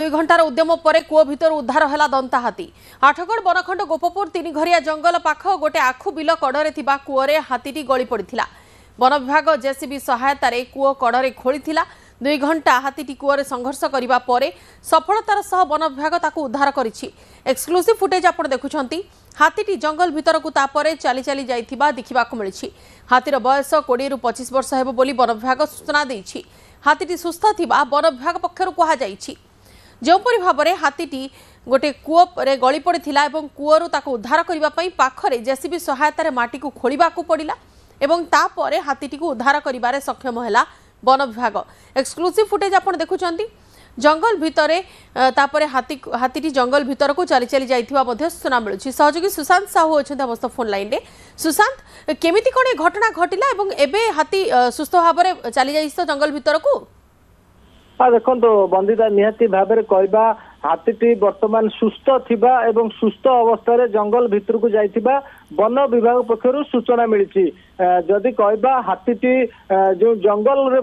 2 घंटार उद्यम पर कूଅ भितर उद्धार है दंता हाथी। आठगड़ बनखंड गोपपुर 3 घरिया जंगल पाख गोटे आखु बिल कड़े कूअरे हाथीटी गली पड़ा। वन विभाग जेसीबी सहायतार कूओ कड़े खोली 2 घंटा हाथीटी कूअरे संघर्ष करने पर सफलतार सह वन विभाग ताकू उद्धार करिछि। एक्सक्लूसिव फुटेज आप देखुंट। हाथीटी जंगल भितर को तापर चली चली जाइथिबा देखिबाकू मिलिछि। हाथीर बयस 20 ରୁ 25 वर्ष हेबो बोली वन विभाग सूचना देइछि। हाथीटी सुस्थ थिबा वन विभाग पक्षरु कहा जाइछि। जोपरि भाबरे हाथीटी गोटे कूओरे गली पड़िथिला एवं कूअरु ताकू उद्धार करबा पई पाखरे जेसीबी सहायतार माटी को खोलिबाकू पड़िला एवं तापरे हाथीटी को उद्धार करिबारे सक्षम हैला वन विभाग। एक्सक्लूसिव फुटेज आप देखुंट। जंगल भितरे तापरे हाथीटी जंगल भितर को चली चली जाइथिबा मध्ये सूचना मिलुछि। सहयोगी सुशांत साहू अछन्ते हमस्त फोन लाइन रे। सुशांत, केमिति कोन घटना घटिला एवं एबे हाथी सुस्थ भाबरे चली जाइछ जंगल भितर को? देखो बंदिता निहाती भाव में कहवा हाथीटी वर्तमान सुस्थ थिबा एवं सुस्थ अवस्था जंगल भितर को जाइथिबा वन विभाग पक्षर सूचना मिली। जदि कहवा हाथीटी जो जंगल रे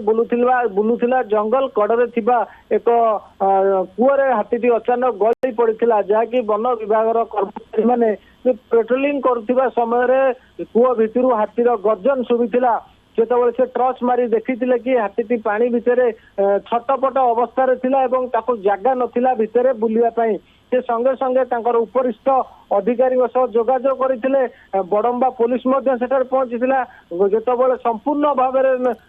बुलुथिला जंगल कड़े थिबा एक कूअरे हाथीटी अचानक गली पड़िथिला, जहाँकि वन विभाग कर्मचारी माने पेट्रोलिंग करुथिबा समय कूअ भितर हाथीर गर्जन शुभिथिला। जेतबेले से टर्च मारी देखिथिले कि हाथीटी पानी भितर छटपट अवस्था थिला एवं ताको जागा नथिला भितर बुलिया पई। से संगे संगे तांकर उपरिस्थ अधिकारी जोगाजोग करथिले। बड़म्बा पुलिस मध्य सेठार पहुंचीथिला। जेतबेले संपूर्ण भाव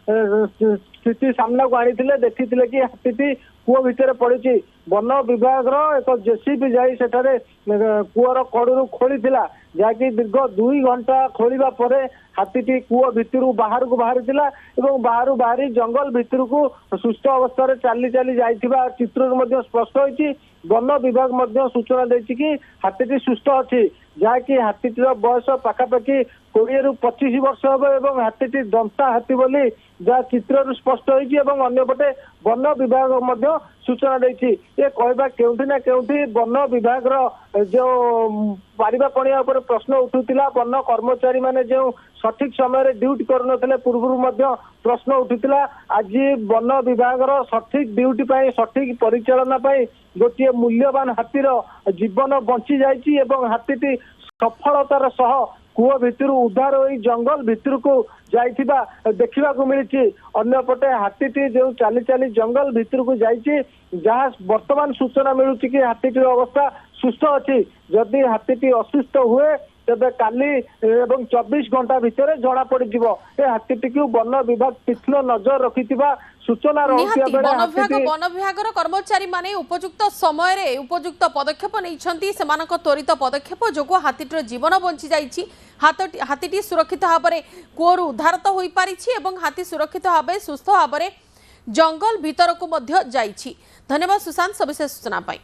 स्थिति सामना को आनीथिले देखिथिले कि हाथीटी कूओ भितर पड़िछि। वन विभाग एक जेसीबी जाई सेठारे कूअर कड़ू खोलीथिला, जहाँकि दीर्घ 2 घंटा खोलिबा परे हाथीटी कूओ भितर बाहर को बाहरी बाहर बाहरी जंगल भितर को सुस्थ अवस्था चली चली जाइथिबा चित्र स्पष्ट होइछि। वन विभाग सूचना देछि कि हाथीटी सुस्थ अछि, जहाँकि हाथीटीर बयस पाखापाखि 20 ରୁ 25 वर्ष हम। हाथीटी दंता हाथी बोली जहाँ चित्र स्पष्ट होइछि। अन्यपटे वन विभाग सूचना देछि। ये कहबा केउठी ना केउठी वन विभाग जो पारिबा पणिया उपर प्रश्न उठुतिला। वन कर्मचारी माने जो सठिक समय ड्यूटी करनथिले पूर्व प्रश्न उठुतिला। आज वन विभाग सठिक ड्यूटी पाई सठिक परिचालना पाई गोटे मूल्यवान हाथीर जीवन बंची जाइछि एवं हाथीटी सफलतार सह कूओ भितर उद्धार हो जंगल भितर को जाइथिबा देखिबा को मिलिछि। अन्यपटे हाथीटी जो चली चली जंगल भितर को जाइछि, जहाँ वर्तमान सूचना मिलुछि कि हाथीटीर अवस्था सुस्थ अछि। जदि हाथीटी असुस्थ हुए तेबे काली एवं 24 घंटा भितर जना पड़िजिवो। ए हाथीटी को वन विभाग तीक्ष्ण नजर रखिथिबा सूचना वन विभाग कर्मचारी माने उपयुक्त समय उपयुक्त पदक्षेप नहीं सेमानक त्वरित पदक्षेप जो हाथीटर जीवन बंची जाइछि। हाथीटी सुरक्षित भाव में कूअरु उद्धार तो हो पारिछि एवं हाथी सुरक्षित भाव सुस्थ भाव जंगल भीतर को मध्य जाइछि। धन्यवाद सुशांत सविशेष सूचना पाई।